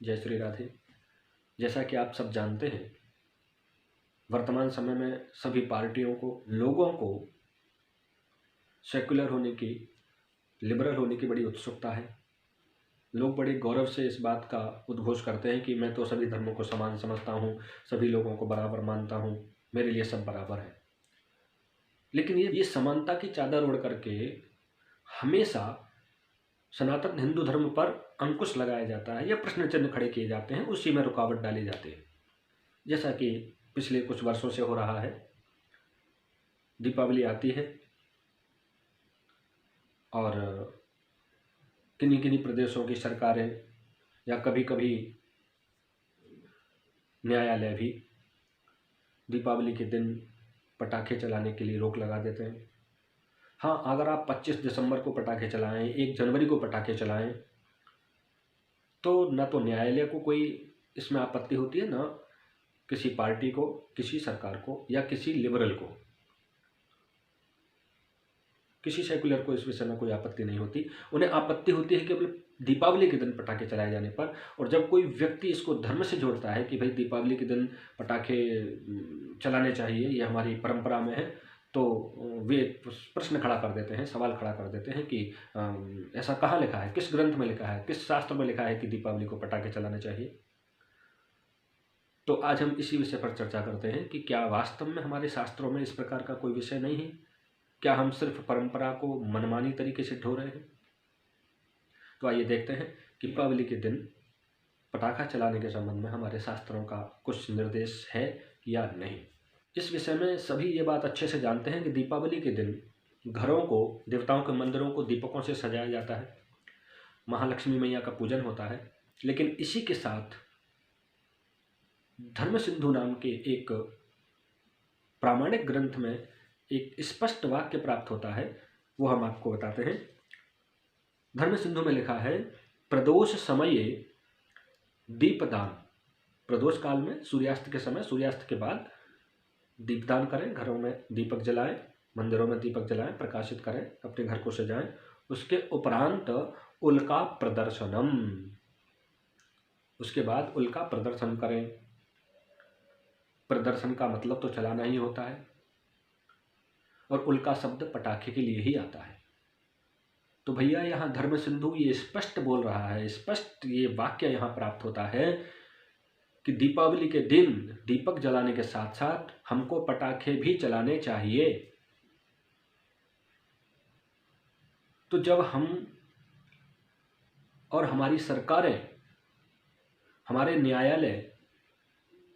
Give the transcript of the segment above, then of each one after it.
जय श्री राधे। जैसा कि आप सब जानते हैं, वर्तमान समय में सभी पार्टियों को, लोगों को सेक्युलर होने की, लिबरल होने की बड़ी उत्सुकता है। लोग बड़े गौरव से इस बात का उद्घोष करते हैं कि मैं तो सभी धर्मों को समान समझता हूँ, सभी लोगों को बराबर मानता हूँ, मेरे लिए सब बराबर है। लेकिन ये समानता की चादर ओढ़ करके हमेशा सनातन हिंदू धर्म पर अंकुश लगाया जाता है या प्रश्न चिन्ह खड़े किए जाते हैं, उसी में रुकावट डाली जाती है। जैसा कि पिछले कुछ वर्षों से हो रहा है। दीपावली आती है और किन्हीं किन्हीं प्रदेशों की सरकारें या कभी कभी न्यायालय भी दीपावली के दिन पटाखे चलाने के लिए रोक लगा देते हैं। हाँ, अगर आप 25 दिसंबर को पटाखे चलाएं, 1 जनवरी को पटाखे चलाएं, तो न तो न्यायालय को कोई इसमें आपत्ति होती है, न किसी पार्टी को, किसी सरकार को या किसी लिबरल को, किसी सेकुलर को इस विषय में कोई आपत्ति नहीं होती। उन्हें आपत्ति होती है केवल दीपावली के दिन पटाखे चलाए जाने पर। और जब कोई व्यक्ति इसको धर्म से जोड़ता है कि भाई दीपावली के दिन पटाखे चलाने चाहिए, ये हमारी परंपरा में है, तो वे प्रश्न खड़ा कर देते हैं, सवाल खड़ा कर देते हैं कि ऐसा कहाँ लिखा है, किस ग्रंथ में लिखा है, किस शास्त्र में लिखा है कि दीपावली को पटाखे चलाने चाहिए। तो आज हम इसी विषय पर चर्चा करते हैं कि क्या वास्तव में हमारे शास्त्रों में इस प्रकार का कोई विषय नहीं है? क्या हम सिर्फ परंपरा को मनमानी तरीके से ढो रहे हैं? तो आइए देखते हैं कि दीपावली के दिन पटाखा चलाने के संबंध में हमारे शास्त्रों का कुछ निर्देश है या नहीं। इस विषय में सभी ये बात अच्छे से जानते हैं कि दीपावली के दिन घरों को, देवताओं के मंदिरों को दीपकों से सजाया जाता है, महालक्ष्मी मैया का पूजन होता है। लेकिन इसी के साथ धर्म सिंधु नाम के एक प्रामाणिक ग्रंथ में एक स्पष्ट वाक्य प्राप्त होता है, वो हम आपको बताते हैं। धर्म सिंधु में लिखा है, प्रदोष समये दीपदान। प्रदोष काल में, सूर्यास्त के समय, सूर्यास्त के बाद दीपदान करें, घरों में दीपक जलाएं, मंदिरों में दीपक जलाएं, प्रकाशित करें, अपने घर को सजाएं। उसके उपरांत उल्का प्रदर्शनम, उसके बाद उल्का प्रदर्शन करें। प्रदर्शन का मतलब तो चलाना ही होता है, और उल्का शब्द पटाखे के लिए ही आता है। तो भैया यहाँ धर्म सिंधु ये स्पष्ट बोल रहा है, स्पष्ट ये वाक्य यहाँ प्राप्त होता है कि दीपावली के दिन दीपक जलाने के साथ साथ हमको पटाखे भी चलाने चाहिए। तो जब हम और हमारी सरकारें, हमारे न्यायालय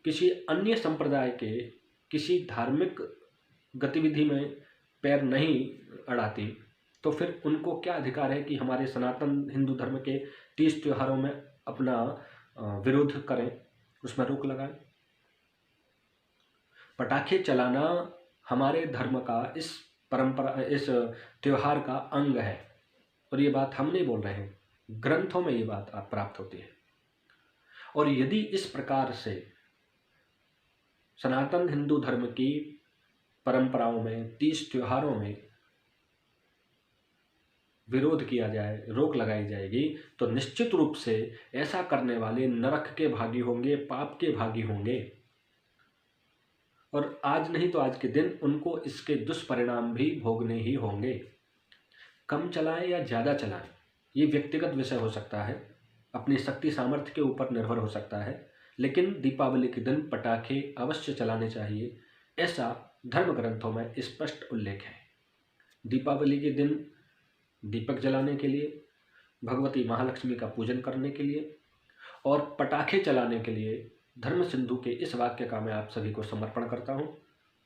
किसी अन्य संप्रदाय के किसी धार्मिक गतिविधि में पैर नहीं अड़ाती, तो फिर उनको क्या अधिकार है कि हमारे सनातन हिंदू धर्म के 30 त्योहारों में अपना विरोध करें, उसमें रोक लगाएं। पटाखे चलाना हमारे धर्म का, इस परंपरा, इस त्योहार का अंग है। और ये बात हम नहीं बोल रहे हैं, ग्रंथों में ये बात प्राप्त होती है। और यदि इस प्रकार से सनातन हिंदू धर्म की परंपराओं में, 30 त्योहारों में विरोध किया जाए, रोक लगाई जाएगी, तो निश्चित रूप से ऐसा करने वाले नरक के भागी होंगे, पाप के भागी होंगे। और आज नहीं तो आज के दिन उनको इसके दुष्परिणाम भी भोगने ही होंगे। कम चलाएं या ज़्यादा चलाएं, ये व्यक्तिगत विषय हो सकता है, अपनी शक्ति सामर्थ्य के ऊपर निर्भर हो सकता है। लेकिन दीपावली के दिन पटाखे अवश्य चलाने चाहिए, ऐसा धर्म ग्रंथों में स्पष्ट उल्लेख है। दीपावली के दिन दीपक जलाने के लिए, भगवती महालक्ष्मी का पूजन करने के लिए और पटाखे चलाने के लिए धर्म सिंधु के इस वाक्य का मैं आप सभी को समर्पण करता हूँ।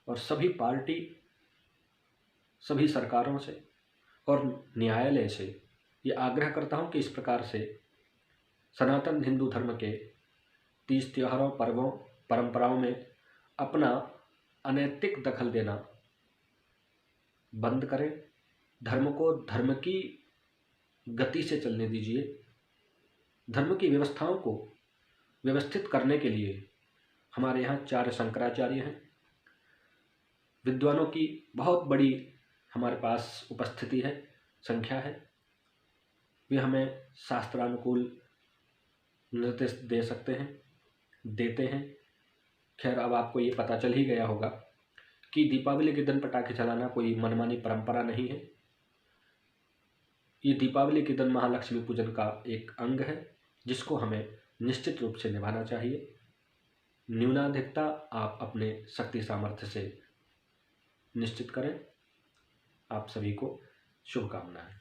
और सभी पार्टी, सभी सरकारों से और न्यायालय से ये आग्रह करता हूँ कि इस प्रकार से सनातन हिंदू धर्म के 30 त्योहारों, पर्वों, परंपराओं में अपना अनैतिक दखल देना बंद करें। धर्म को धर्म की गति से चलने दीजिए। धर्म की व्यवस्थाओं को व्यवस्थित करने के लिए हमारे यहाँ 4 शंकराचार्य हैं। विद्वानों की बहुत बड़ी हमारे पास उपस्थिति है, संख्या है। वे हमें शास्त्रानुकूल निर्देश दे सकते हैं, देते हैं। खैर, अब आपको ये पता चल ही गया होगा कि दीपावली के दिन पटाखे चलाना कोई मनमानी परंपरा नहीं है। ये दीपावली के दिन महालक्ष्मी पूजन का एक अंग है, जिसको हमें निश्चित रूप से निभाना चाहिए। न्यूनाधिकता आप अपने शक्ति सामर्थ्य से निश्चित करें। आप सभी को शुभकामनाएं।